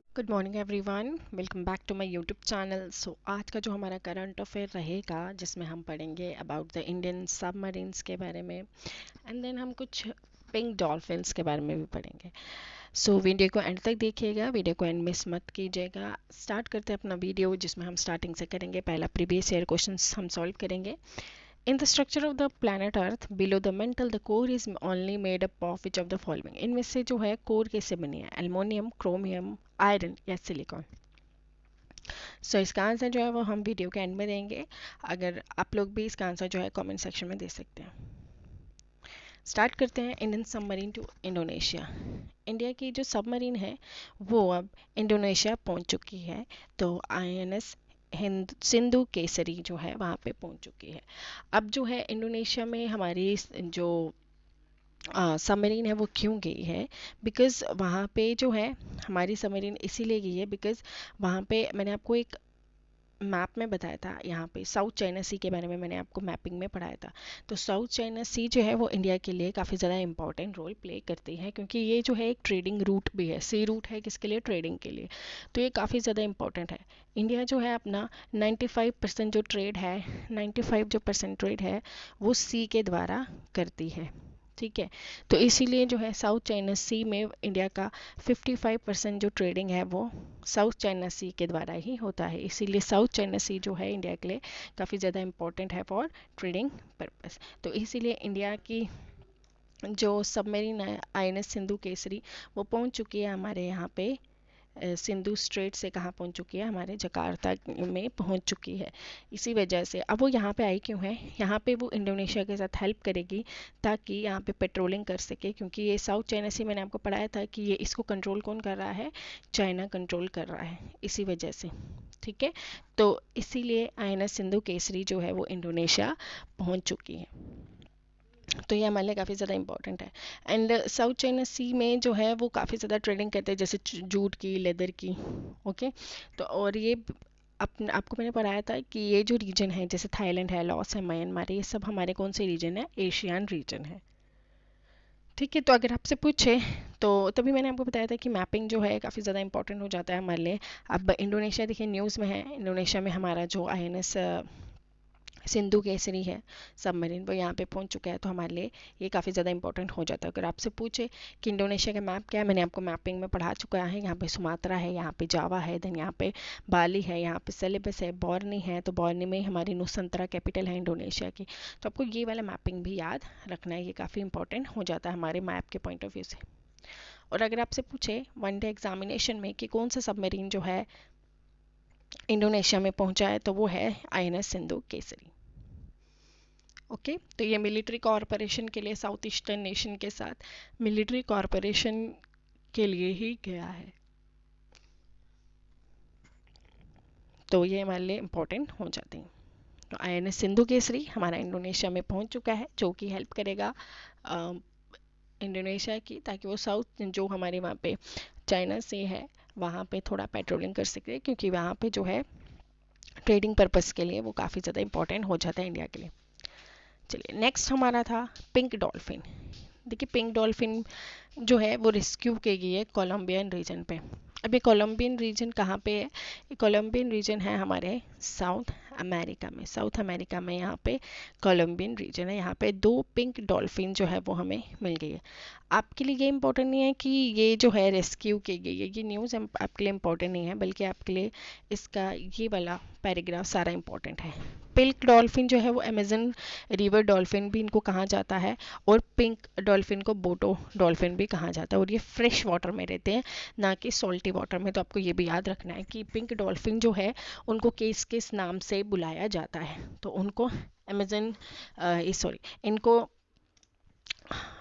Good morning everyone, welcome back to my YouTube channel. So आज का जो हमारा करंट अफेयर रहेगा जिसमें हम पढ़ेंगे अबाउट द इंडियन सबमरीन्स के बारे में, एंड देन हम कुछ पिंक डॉल्फिन्स के बारे में भी पढ़ेंगे। सो वीडियो को एंड तक देखिएगा, वीडियो को एंड मिस मत कीजिएगा। स्टार्ट करते हैं अपना वीडियो, जिसमें हम स्टार्टिंग से करेंगे। पहला प्रीवियस ईयर क्वेश्चंस हम सॉल्व करेंगे। In the structure of the planet Earth, below the mantle, the core is only made up of which of the following? इनमें से जो है कोर कैसे बनी है? एल्युमिनियम, क्रोमियम, आयरन या सिलिकॉन? सो इसका आंसर जो है वो हम वीडियो के एंड में देंगे। अगर आप लोग भी इसका आंसर जो है कमेंट सेक्शन में दे सकते हैं। स्टार्ट करते हैं। Indian submarine to Indonesia. India की जो सबमरीन है वो अब इंडोनेशिया पहुंच चुकी है। तो INS सिंधु केसरी जो है वहाँ पे पहुंच चुकी है। अब जो है इंडोनेशिया में हमारी जो सबमरीन है वो क्यों गई है? बिकॉज़ वहाँ पे जो है हमारी सबमरीन इसीलिए गई है बिकॉज़ वहाँ पे मैंने आपको एक मैप में बताया था। यहाँ पे साउथ चाइना सी के बारे में मैंने आपको मैपिंग में पढ़ाया था। तो साउथ चाइना सी जो है वो इंडिया के लिए काफ़ी ज़्यादा इंपॉर्टेंट रोल प्ले करती है, क्योंकि ये जो है एक ट्रेडिंग रूट भी है। सी रूट है किसके लिए? ट्रेडिंग के लिए। तो ये काफ़ी ज़्यादा इंपॉर्टेंट है। इंडिया जो है अपना 95% जो ट्रेड है, 95% ट्रेड है वो सी के द्वारा करती है। ठीक है, तो इसीलिए जो है साउथ चाइना सी में इंडिया का 55% जो ट्रेडिंग है वो साउथ चाइना सी के द्वारा ही होता है। इसीलिए साउथ चाइना सी जो है इंडिया के लिए काफ़ी ज़्यादा इम्पोर्टेंट है फॉर ट्रेडिंग पर्पस। तो इसीलिए इंडिया की जो सबमरीन है INS सिंधु केसरी वो पहुंच चुकी है हमारे यहाँ पे सिंधु स्ट्रेट से। कहाँ पहुंच चुकी है? हमारे जकार्ता में पहुंच चुकी है। इसी वजह से अब वो यहाँ पे आई क्यों है? यहाँ पे वो इंडोनेशिया के साथ हेल्प करेगी ताकि यहाँ पे पेट्रोलिंग कर सके, क्योंकि ये साउथ चाइना सी मैंने आपको पढ़ाया था कि ये इसको कंट्रोल कौन कर रहा है? चाइना कंट्रोल कर रहा है, इसी वजह से। ठीक है, तो इसीलिए INS सिंधु केसरी जो है वो इंडोनेशिया पहुंच चुकी है। तो ये हमारे लिए काफ़ी ज़्यादा इंपॉर्टेंट है। एंड साउथ चाइना सी में जो है वो काफ़ी ज़्यादा ट्रेडिंग करते हैं, जैसे जूट की, लेदर की। ओके, तो और ये आपको मैंने पढ़ाया था कि ये जो रीजन है, जैसे थाईलैंड है, लॉस है, म्यांमार, ये सब हमारे कौन से रीजन है? एशियन रीजन है। ठीक है, तो अगर आपसे पूछे तो तभी मैंने आपको बताया था कि मैपिंग जो है काफ़ी ज़्यादा इंपॉर्टेंट हो जाता है हमारे लिए। अब इंडोनेशिया देखिए न्यूज़ में है, इंडोनेशिया में हमारा जो INS सिंधु केसरी है सबमरीन वो यहाँ पे पहुँच चुका है। तो हमारे लिए ये काफ़ी ज़्यादा इंपॉर्टेंट हो जाता है। अगर आपसे पूछे कि इंडोनेशिया का मैप क्या है, मैंने आपको मैपिंग में पढ़ा चुका है। यहाँ पे सुमात्रा है, यहाँ पे जावा है, देन यहाँ पे बाली है, यहाँ पे सेलेबस है, बॉर्नी है। तो बॉर्नी में हमारी नुसंतरा कैपिटल है इंडोनेशिया की। तो आपको ये वाला मैपिंग भी याद रखना है, ये काफ़ी इंपॉर्टेंट हो जाता है हमारे मैप के पॉइंट ऑफ व्यू से। और अगर आपसे पूछे वनडे एग्जामिनेशन में कि कौन सा सबमरीन जो है इंडोनेशिया में पहुंचा है, तो वो है INS सिंधु केसरी। ओके, तो ये मिलिट्री कॉरपोरेशन के लिए, साउथ ईस्टर्न नेशन के साथ मिलिट्री कॉरपोरेशन के लिए ही गया है। तो ये हमारे लिए इम्पोर्टेंट हो जाते हैं। तो INS सिंधु केसरी हमारा इंडोनेशिया में पहुंच चुका है, जो कि हेल्प करेगा इंडोनेशिया की, ताकि वो साउथ जो हमारे वहाँ पे चाइना से है वहाँ पे थोड़ा पेट्रोलिंग कर सके, क्योंकि वहाँ पे जो है ट्रेडिंग पर्पस के लिए वो काफ़ी ज़्यादा इंपॉर्टेंट हो जाता है इंडिया के लिए। चलिए, नेक्स्ट हमारा था पिंक डॉल्फिन। देखिए, पिंक डॉल्फिन जो है वो रेस्क्यू की गई है कोलंबियन रीजन पे। अब ये कोलंबियन रीजन कहाँ पे है? ये कोलंबियन रीजन है हमारे साउथ अमेरिका में। साउथ अमेरिका में यहाँ पे कोलंबियन रीजन है। यहाँ पे 2 पिंक डॉल्फिन जो है वो हमें मिल गई है। आपके लिए ये इंपॉर्टेंट नहीं है कि ये जो है रेस्क्यू की गई है, ये न्यूज़ आपके लिए इंपॉर्टेंट नहीं है, बल्कि आपके लिए इसका ये वाला पैराग्राफ सारा इंपॉर्टेंट है। पिंक डॉल्फिन जो है वो अमेजन रिवर डॉल्फिन भी इनको कहा जाता है, और पिंक डॉल्फिन को बोटो डॉल्फिन भी कहा जाता है, और ये फ्रेश वाटर में रहते हैं, ना कि सॉल्टी वाटर में। तो आपको ये भी याद रखना है कि पिंक डॉल्फिन जो है उनको किस किस नाम से बुलाया जाता है। तो उनको अमेजन सॉरी, इनको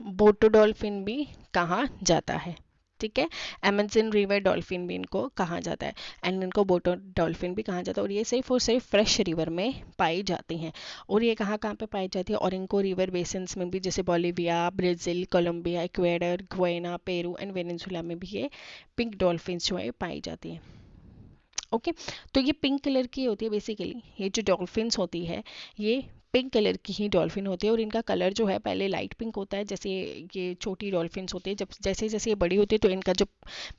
बोटो डॉल्फिन भी कहा जाता है। ठीक है, अमेजन रिवर डॉल्फिन भी इनको कहा जाता है, एंड इनको बोटो डॉल्फिन भी कहा जाता है। और ये सिर्फ और सिर्फ फ्रेश रिवर में पाई जाती हैं। और ये कहाँ कहाँ पे पाई जाती है? और इनको रिवर बेसिन्स में भी, जैसे Bolivia, Brazil, Colombia, Ecuador, Guyana, Peru and Venezuela में भी ये पिंक डॉल्फिन्स जो है पाई जाती हैं। ओके, तो ये पिंक कलर की होती है बेसिकली। ये जो डॉल्फिन्स होती है ये पिंक कलर की ही डॉल्फिन होती है और इनका कलर जो है पहले लाइट पिंक होता है, जैसे ये छोटी डॉल्फिन्स होती है, जब जैसे जैसे ये बड़ी होती है तो इनका जो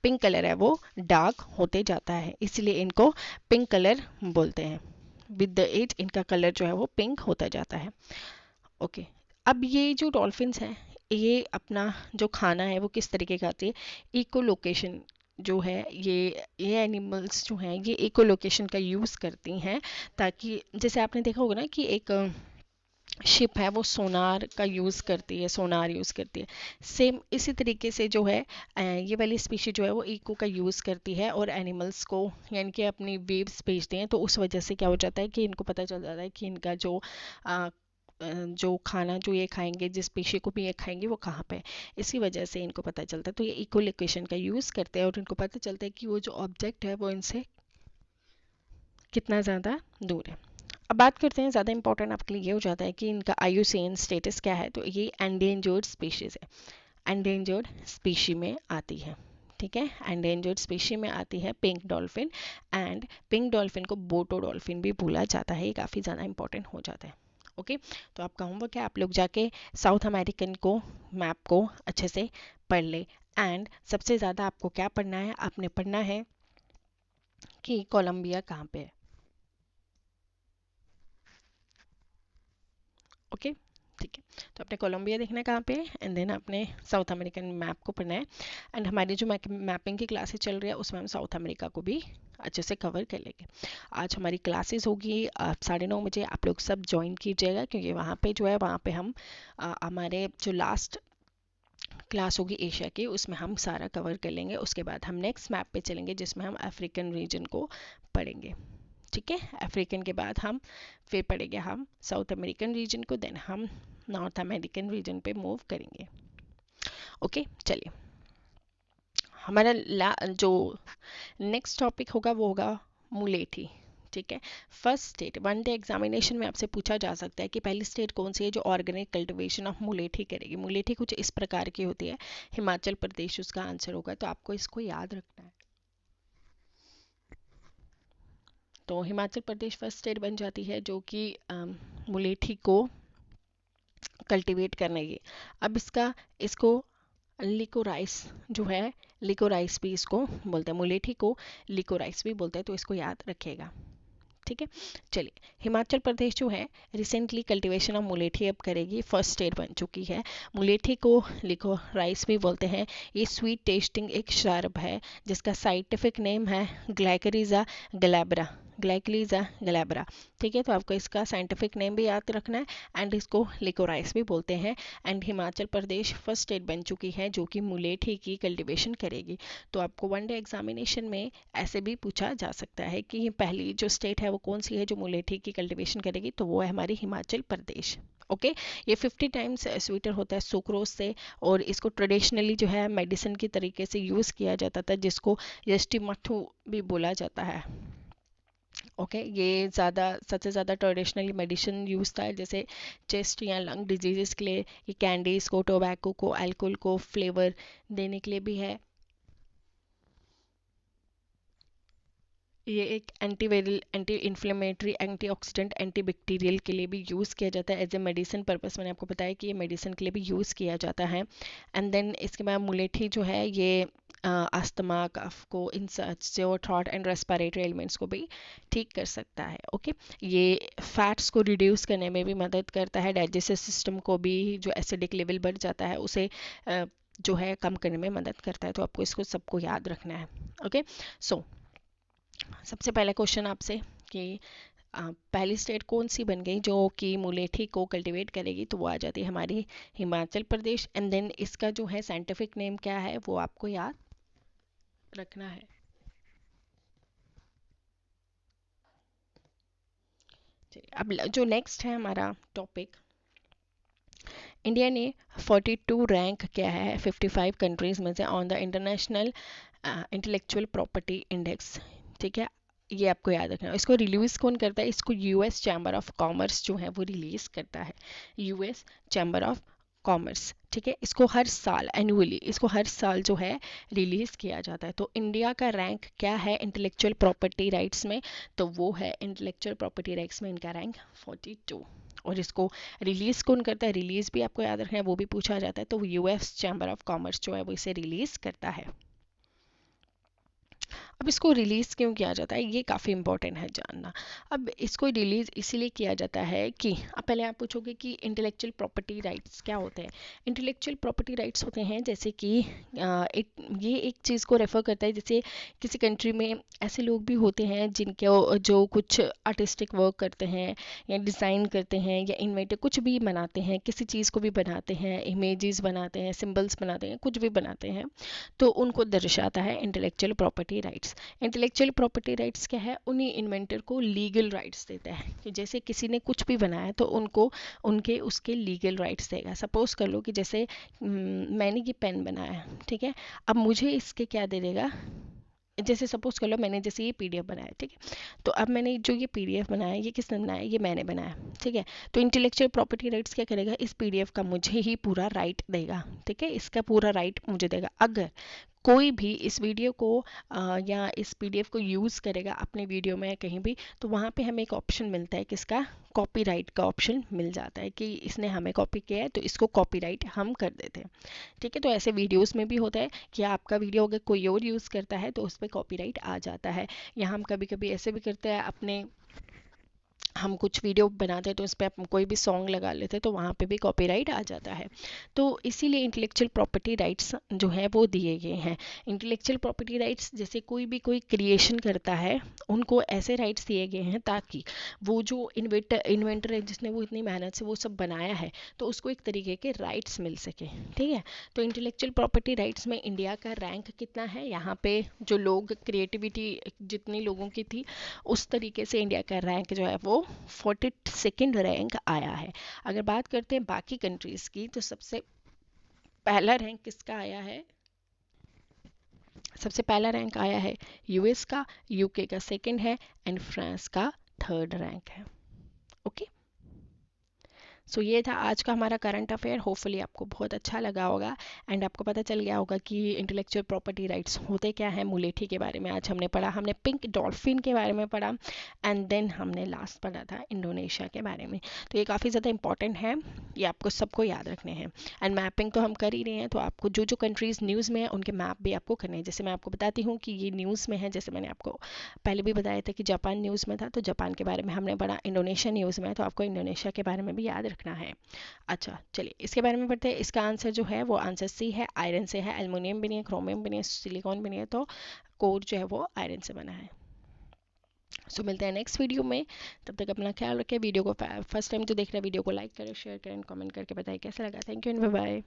पिंक कलर है वो डार्क होते जाता है, इसलिए इनको पिंक कलर बोलते हैं। विद द एज इनका कलर जो है वो पिंक होता जाता है। ओके, अब ये जो डॉल्फिन्स हैं ये अपना जो खाना है वो किस तरीके का खाती है, इको लोकेशन जो है, ये एनिमल्स जो हैं ये इको लोकेशन का यूज़ करती हैं, ताकि जैसे आपने देखा होगा ना कि एक शिप है वो सोनार का यूज़ करती है, सोनार यूज़ करती है, सेम इसी तरीके से जो है ये वाली स्पीशी जो है वो इको का यूज़ करती है और एनिमल्स को यानी कि अपनी वेव्स भेजते हैं, तो उस वजह से क्या हो जाता है कि इनको पता चल जाता है कि इनका जो खाना जो ये खाएंगे, जिस पेशे को भी ये खाएंगे वो कहाँ पे है, इसी वजह से इनको पता चलता है। तो ये इको लोकेशन का यूज़ करते हैं और इनको पता चलता है कि वो जो ऑब्जेक्ट है वो इनसे कितना ज़्यादा दूर है। अब बात करते हैं, ज़्यादा इंपॉर्टेंट आपके लिए ये हो जाता है कि इनका IUCN स्टेटस क्या है, तो ये एंडेंजर्ड स्पीशीज़ है, एंडेंजर्ड स्पीशी में आती है। ठीक है, एंडेंजर्ड स्पीशी में आती है pink dolphin, and pink dolphin को बोटो डॉल्फिन भी बोला जाता है, ये काफ़ी ज़्यादा इंपॉर्टेंट हो जाता है। ओके, तो आपका होमवर्क है, आप लोग जाके साउथ अमेरिकन को मैप को अच्छे से पढ़ ले, एंड सबसे ज़्यादा आपको क्या पढ़ना है, आपने पढ़ना है कि कोलंबिया कहाँ पे है। ओके, ठीक है, तो अपने कोलंबिया देखना है कहाँ पे है, एंड देन अपने साउथ अमेरिकन मैप को पढ़ना है। एंड हमारी जो मैपिंग की क्लासेस चल रही है उसमें हम साउथ अमेरिका को भी अच्छे से कवर कर लेंगे। आज हमारी क्लासेस होगी 9:30 बजे, आप लोग सब ज्वाइन कीजिएगा, क्योंकि वहाँ पे जो है वहाँ पे हम हमारे जो लास्ट क्लास होगी एशिया की उसमें हम सारा कवर कर लेंगे। उसके बाद हम नेक्स्ट मैप पे चलेंगे जिसमें हम अफ्रीकन रीजन को पढ़ेंगे। ठीक है, अफ्रीकन के बाद हम फिर पढ़ेंगे हम साउथ अमेरिकन रीजन को, देन हम नॉर्थ अमेरिकन रीजन पे मूव करेंगे। ओके, चलिए, हमारा जो नेक्स्ट टॉपिक होगा वो होगा मुलेठी। ठीक है, first state one day examination में आपसे पूछा जा सकता है कि पहली स्टेट कौन सी है जो ऑर्गेनिक कल्टीवेशन ऑफ मुलेठी करेगी। मुलेठी कुछ इस प्रकार की होती है, हिमाचल प्रदेश उसका आंसर होगा, तो आपको इसको याद रखना है। तो हिमाचल प्रदेश फर्स्ट स्टेट बन जाती है जो कि मुलेठी को कल्टीवेट करने की। अब इसको लिकोराइस जो है, लिकोराइस भी इसको बोलते हैं, मुलेठी को लिकोराइस भी बोलते हैं, तो इसको याद रखिएगा। ठीक है, चलिए, हिमाचल प्रदेश जो है रिसेंटली कल्टीवेशन ऑफ मुलेठी अब करेगी, फर्स्ट स्टेट बन चुकी है। मुलेठी को लिकोराइस भी बोलते हैं। ये स्वीट टेस्टिंग एक शराब है जिसका साइंटिफिक नेम है ग्लाइकरीजा ग्लैब्रा, ग्लाइकलीजा ग्लैब्रा। ठीक है, तो आपको इसका साइंटिफिक नेम भी याद रखना है, एंड इसको लिकोराइस भी बोलते हैं। And Himachal Pradesh first state बन चुकी है जो कि मुलेठी की कल्टीवेशन करेगी। तो आपको वन डे एग्जामिनेशन में ऐसे भी पूछा जा सकता है कि पहली जो स्टेट है वो कौन सी है जो मुलेठी की कल्टीवेशन करेगी, तो वो है हमारी हिमाचल प्रदेश। ओके, ये 50 टाइम्स स्वीटर होता है सुक्रोज से, और इसको ट्रेडिशनली जो है मेडिसिन की तरीके से यूज़ किया जाता था, जिसको यष्टि मट्ठू भी बोला जाता है। ओके, ये सबसे ज़्यादा ट्रेडिशनली मेडिसिन यूज़ था, जैसे चेस्ट या लंग डिजीजेस के लिए ये कैंडीज़ को, टोबैको को, अल्कोहल को फ्लेवर देने के लिए भी है। ये एक antiviral, anti inflammatory, antioxidant, antibacterial के लिए भी यूज़ किया जाता है, एज ए मेडिसिन पर्पस। मैंने आपको बताया कि ये मेडिसिन के लिए भी यूज़ किया जाता है। एंड देन इसके बाद मुलेठी जो है ये अस्थमा, कफ को, इन सच जो थ्रॉट एंड रेस्पिरेटरी एलिमेंट्स को भी ठीक कर सकता है। ओके, ये फैट्स को रिड्यूस करने में भी मदद करता है, डाइजेस्टिव सिस्टम को भी, जो एसिडिक लेवल बढ़ जाता है उसे जो है कम करने में मदद करता है। तो आपको इसको सबको याद रखना है। ओके, सो सबसे पहला क्वेश्चन आपसे कि पहली स्टेट कौन सी बन गई जो कि मुलेठी को कल्टीवेट करेगी, तो वो आ जाती है हमारी हिमाचल प्रदेश। एंड देन इसका जो है साइंटिफिक नेम क्या है वो आपको याद रखना है। अब जो नेक्स्ट है हमारा टॉपिक, इंडिया ने 42 रैंक किया है 55 कंट्रीज में से on the international intellectual property index. ठीक है, ये आपको याद रखना है। इसको रिलीज कौन करता है, इसको यूएस चैम्बर ऑफ कॉमर्स जो है वो रिलीज करता है, यूएस चैम्बर ऑफ कॉमर्स। ठीक है, इसको हर साल एनुअली, इसको हर साल जो है रिलीज किया जाता है। तो इंडिया का रैंक क्या है इंटेलेक्चुअल प्रॉपर्टी राइट्स में, तो वो है इंटेलेक्चुअल प्रॉपर्टी राइट्स में इनका रैंक 42। और इसको रिलीज़ कौन करता है, रिलीज़ भी आपको याद रखना है, वो भी पूछा जाता है। तो यूएस चैम्बर ऑफ कॉमर्स जो है वो इसे रिलीज़ करता है। अब इसको रिलीज़ क्यों किया जाता है, ये काफ़ी इंपॉर्टेंट है जानना। अब इसको रिलीज़ इसीलिए किया जाता है कि अब पहले आप पूछोगे कि इंटेलेक्चुअल प्रॉपर्टी राइट्स क्या होते हैं। इंटेलेक्चुअल प्रॉपर्टी राइट्स होते हैं जैसे कि ये एक चीज़ को रेफर करता है, जैसे किसी कंट्री में ऐसे लोग भी होते हैं जिनके जो कुछ आर्टिस्टिक वर्क करते हैं या डिज़ाइन करते हैं या इन्वेंटर कुछ भी बनाते हैं, किसी चीज़ को भी बनाते हैं, इमेजेस बनाते हैं, सिंबल्स बनाते हैं, कुछ भी बनाते हैं, तो उनको दर्शाता है intellectual property rights. Intellectual property rights क्या है, उन्हीं इन्वेंटर को लीगल राइट्स देता है कि जैसे किसी ने कुछ भी बनाया तो उनको उनके उसके लीगल राइट्स देगा। सपोज कर लो कि जैसे मैंने ये पेन बनाया, ठीक है, अब मुझे इसके क्या दे देगा, जैसे सपोज कर लो मैंने जैसे ये पीडीएफ बनाया, ठीक है, तो अब मैंने जो ये पीडीएफ बनाया ये किसने बनाया, ये मैंने बनाया, ठीक है, तो इंटेलेक्चुअल प्रॉपर्टी राइट्स क्या करेगा, इस पीडीएफ का मुझे ही पूरा राइट देगा, ठीक है, इसका पूरा राइट मुझे देगा। अगर कोई भी इस वीडियो को या इस पीडीएफ को यूज़ करेगा अपने वीडियो में या कहीं भी, तो वहाँ पे हमें एक ऑप्शन मिलता है किसका, कॉपीराइट का ऑप्शन मिल जाता है कि इसने हमें कॉपी किया है तो इसको कॉपीराइट हम कर देते हैं, ठीक है। तो ऐसे वीडियोस में भी होता है कि आपका वीडियो अगर कोई और यूज़ करता है तो उस पर कॉपीराइट आ जाता है। या हम कभी कभी ऐसे भी करते हैं, अपने हम कुछ वीडियो बनाते हैं तो उस पर हम कोई भी सॉन्ग लगा लेते हैं तो वहाँ पे भी कॉपीराइट आ जाता है। तो इसीलिए इंटेलेक्चुअल प्रॉपर्टी राइट्स जो है वो दिए गए हैं। इंटेलेक्चुअल प्रॉपर्टी राइट्स जैसे कोई भी कोई क्रिएशन करता है उनको ऐसे राइट्स दिए गए हैं ताकि वो जो इन्वेंटर है जिसने वो इतनी मेहनत से वो सब बनाया है तो उसको एक तरीके के राइट्स मिल सके, ठीक है। तो इंटेलेक्चुअल प्रॉपर्टी राइट्स में इंडिया का रैंक कितना है, यहाँ पे जो लोग क्रिएटिविटी जितनी लोगों की थी उस तरीके से इंडिया का रैंक जो है वो 42nd रैंक आया है। अगर बात करते हैं बाकी कंट्रीज़ की तो सबसे पहला रैंक किसका आया है, सबसे पहला रैंक आया है यूएस का, यूके का सेकंड है एंड फ्रांस का थर्ड रैंक है। ओके, सो ये था आज का हमारा करंट अफेयर। होपफुली आपको बहुत अच्छा लगा होगा एंड आपको पता चल गया होगा कि इंटेलेक्चुअल प्रॉपर्टी राइट्स होते क्या हैं। मुलेठी के बारे में आज हमने पढ़ा, हमने पिंक डॉल्फिन के बारे में पढ़ा एंड देन हमने लास्ट पढ़ा था इंडोनेशिया के बारे में। तो ये काफ़ी ज़्यादा इंपॉर्टेंट है, ये आपको सबको याद रखने हैं। एंड मैपिंग तो हम कर ही रहे हैं, तो आपको जो जो कंट्रीज़ न्यूज़ में है उनके मैप भी आपको करने हैं। जैसे मैं आपको बताती हूँ कि ये न्यूज़ में है, जैसे मैंने आपको पहले भी बताया था कि जापान न्यूज़ में था तो जापान के बारे में हमने पढ़ा, इंडोनेशिया न्यूज़ में है तो आपको इंडोनेशिया के बारे में भी याद रखना है। अच्छा चलिए इसके बारे में पढ़ते हैं। इसका आंसर जो है वो आंसर सी है, आयरन से है, एल्युमिनियम भी नहीं है, क्रोमियम भी नहीं है, सिलिकॉन भी नहीं है, तो कोर जो है वो आयरन से बना है। सो मिलते हैं नेक्स्ट वीडियो में, तब तक अपना ख्याल रखें। वीडियो को फर्स्ट टाइम जो देख रहे हैं वीडियो को लाइक करें, शेयर करें, कमेंट करके बताएं कैसा लगा। Thank you and bye bye.